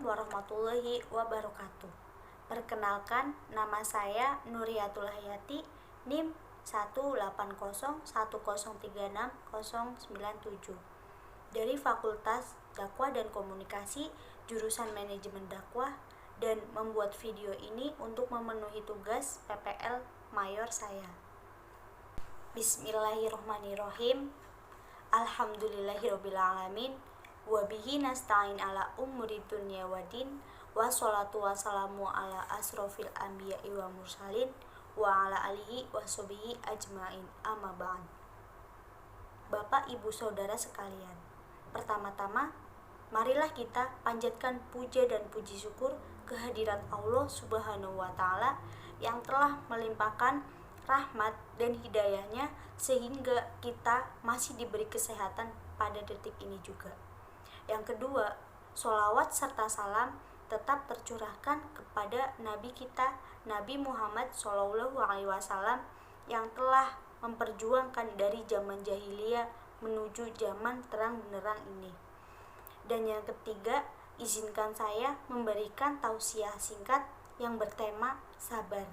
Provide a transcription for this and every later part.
warahmatullahi wabarakatuh. Perkenalkan, nama saya Nuriyatul Hayati, NIM 18010360097 dari Fakultas Dakwah dan Komunikasi, jurusan Manajemen Dakwah, dan membuat video ini untuk memenuhi tugas PPL mayor saya. Bismillahirrahmanirrahim. Alhamdulillahirrabbilalamin. Wabihi nasta'in ala umuri dunya wadin. Wassalatu wassalamu ala asrofil anbiya'i wa mursalin. Wa ala alihi wa sobihi ajmain, amma ba'd. Bapak, Ibu, Saudara sekalian, pertama-tama marilah kita panjatkan puja dan puji syukur kehadirat Allah Subhanahu wa Ta'ala yang telah melimpahkan rahmat dan hidayahnya sehingga kita masih diberi kesehatan pada detik ini juga. Yang kedua, sholawat serta salam tetap tercurahkan kepada Nabi kita, Nabi Muhammad SAW, yang telah memperjuangkan dari zaman jahiliyah menuju zaman terang benderang ini. Dan yang ketiga, izinkan saya memberikan tausiah singkat yang bertema sabar.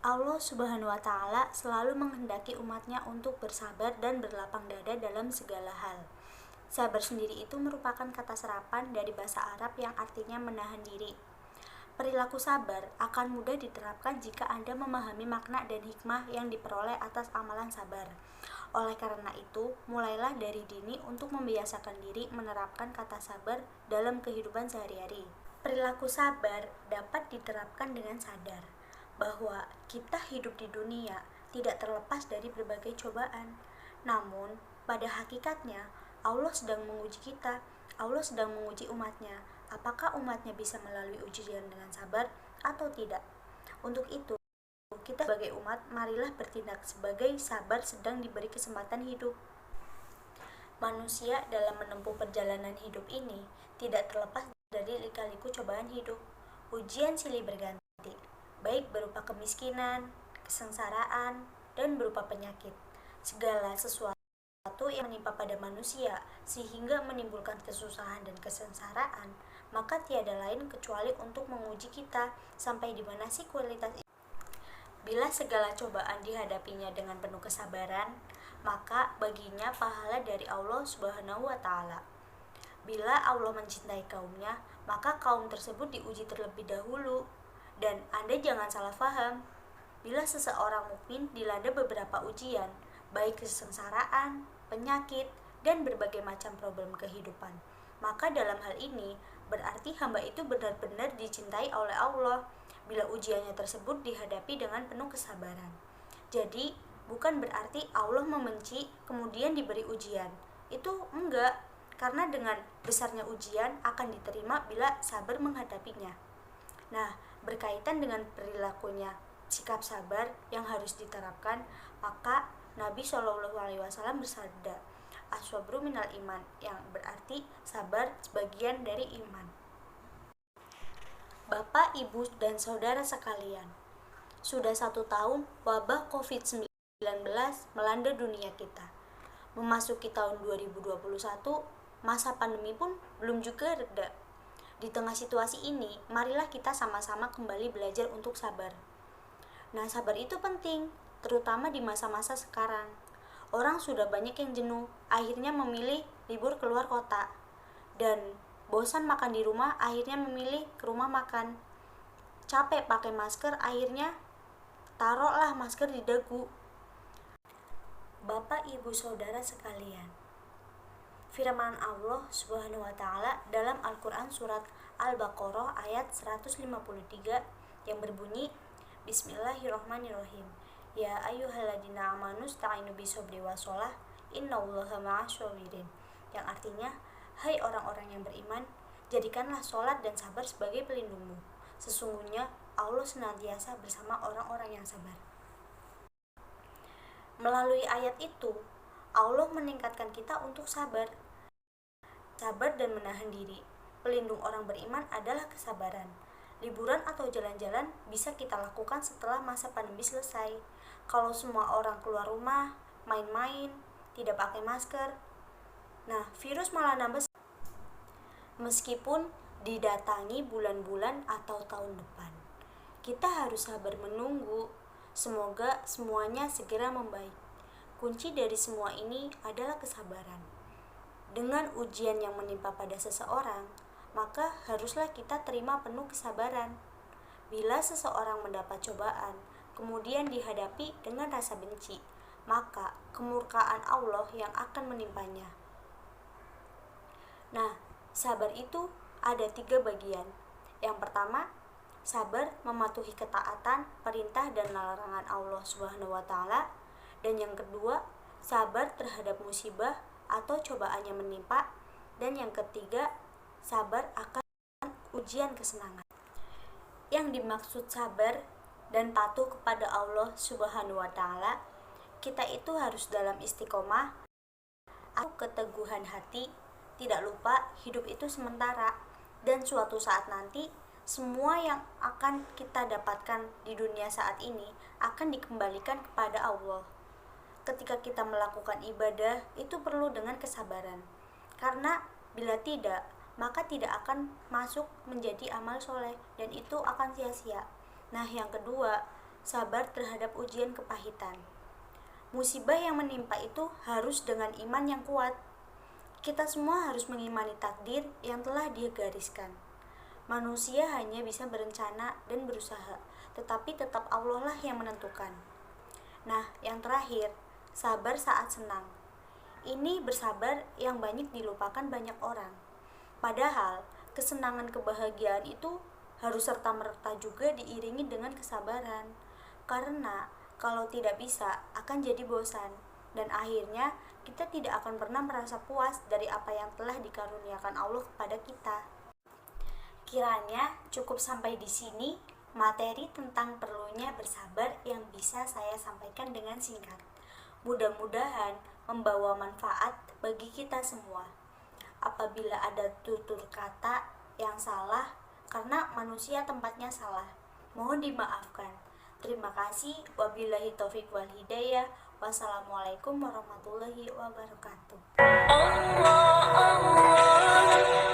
Allah Subhanahu wa Ta'ala selalu menghendaki umatnya untuk bersabar dan berlapang dada dalam segala hal. Sabar sendiri itu merupakan kata serapan dari bahasa Arab yang artinya menahan diri. Perilaku sabar akan mudah diterapkan jika Anda memahami makna dan hikmah yang diperoleh atas amalan sabar. Oleh karena itu, mulailah dari dini untuk membiasakan diri menerapkan kata sabar dalam kehidupan sehari-hari. Perilaku sabar dapat diterapkan dengan sadar bahwa kita hidup di dunia tidak terlepas dari berbagai cobaan. Namun, pada hakikatnya, Allah sedang menguji kita, Allah sedang menguji umatnya. Apakah umatnya bisa melalui ujian dengan sabar atau tidak? Untuk itu, kita sebagai umat, marilah bertindak sebagai sabar sedang diberi kesempatan hidup. Manusia dalam menempuh perjalanan hidup ini tidak terlepas dari lika-liku cobaan hidup. Ujian silih berganti, baik berupa kemiskinan, kesengsaraan, dan berupa penyakit. Segala sesuatu yang menimpa pada manusia sehingga menimbulkan kesusahan dan kesengsaraan, maka tiada lain kecuali untuk menguji kita sampai di mana sih kualitas itu. Bila segala cobaan dihadapinya dengan penuh kesabaran, maka baginya pahala dari Allah Subhanahu wa Ta'ala. Bila Allah mencintai kaumnya, maka kaum tersebut diuji terlebih dahulu. Dan Anda jangan salah paham, bila seseorang mukmin dilanda beberapa ujian, baik kesengsaraan, penyakit, dan berbagai macam problem kehidupan, maka dalam hal ini berarti hamba itu benar-benar dicintai oleh Allah bila ujiannya tersebut dihadapi dengan penuh kesabaran. Jadi, bukan berarti Allah membenci kemudian diberi ujian. Itu enggak, karena dengan besarnya ujian akan diterima bila sabar menghadapinya. Nah, berkaitan dengan perilakunya sikap sabar yang harus diterapkan, maka Nabi SAW bersabda, "As-sabru minal iman", yang berarti sabar sebagian dari iman. Bapak, Ibu, dan Saudara sekalian, sudah 1 tahun wabah COVID-19 melanda dunia kita. Memasuki tahun 2021, masa pandemi pun belum juga reda. Di tengah situasi ini, marilah kita sama-sama kembali belajar untuk sabar. Nah, sabar itu penting, terutama di masa-masa sekarang. Orang sudah banyak yang jenuh, akhirnya memilih libur keluar kota. Dan bosan makan di rumah, akhirnya memilih ke rumah makan. Capek pakai masker, akhirnya taruhlah masker di dagu. Bapak, Ibu, Saudara sekalian, firman Allah Subhanahu wa Ta'ala dalam Al-Quran surat Al-Baqarah ayat 153 yang berbunyi, Bismillahirrahmanirrahim. Ya ayyuhalladzina amanu sta'inu bisobri wassalah innallaha ma'asyabirin. Yang artinya, hai orang-orang yang beriman, jadikanlah sholat dan sabar sebagai pelindungmu. Sesungguhnya Allah senantiasa bersama orang-orang yang sabar. Melalui ayat itu, Allah meningkatkan kita untuk sabar. Sabar dan menahan diri. Pelindung orang beriman adalah kesabaran. Liburan atau jalan-jalan bisa kita lakukan setelah masa pandemi selesai. Kalau semua orang keluar rumah, main-main, tidak pakai masker, Nah, virus malah nambah meskipun didatangi bulan-bulan atau tahun depan. Kita harus sabar menunggu. Semoga semuanya segera membaik. Kunci dari semua ini adalah kesabaran. Dengan ujian yang menimpa pada seseorang, maka haruslah kita terima penuh kesabaran. Bila seseorang mendapat cobaan, kemudian dihadapi dengan rasa benci, maka kemurkaan Allah yang akan menimpanya. Nah, sabar itu ada 3 bagian. Yang pertama, sabar mematuhi ketaatan, perintah dan larangan Allah Subhanahu wa taala. Dan yang kedua, sabar terhadap musibah atau cobaan yang menimpa. Dan yang ketiga, sabar akan ujian kesenangan. Yang dimaksud sabar dan patuh kepada Allah Subhanahu wa taala, kita itu harus dalam istiqomah atau keteguhan hati. Tidak lupa hidup itu sementara, dan suatu saat nanti semua yang akan kita dapatkan di dunia saat ini akan dikembalikan kepada Allah. Ketika kita melakukan ibadah itu perlu dengan kesabaran, karena bila tidak, maka tidak akan masuk menjadi amal soleh dan itu akan sia-sia. Nah, yang kedua, sabar terhadap ujian kepahitan. Musibah yang menimpa itu harus dengan iman yang kuat. Kita semua harus mengimani takdir yang telah Dia gariskan. Manusia hanya bisa berencana dan berusaha, tetapi tetap Allah lah yang menentukan. Nah, yang terakhir, sabar saat senang. Ini bersabar yang banyak dilupakan banyak orang. Padahal, kesenangan kebahagiaan itu harus serta-merta juga diiringi dengan kesabaran. Karena kalau tidak bisa, akan jadi bosan. Dan akhirnya, kita tidak akan pernah merasa puas dari apa yang telah dikaruniakan Allah kepada kita. Kiranya cukup sampai di sini materi tentang perlunya bersabar yang bisa saya sampaikan dengan singkat. Mudah-mudahan membawa manfaat bagi kita semua. Apabila ada tutur kata yang salah, karena manusia tempatnya salah, mohon dimaafkan. Terima kasih. Wabillahi taufik wal hidayah. Wassalamualaikum warahmatullahi wabarakatuh. Allah, Allah.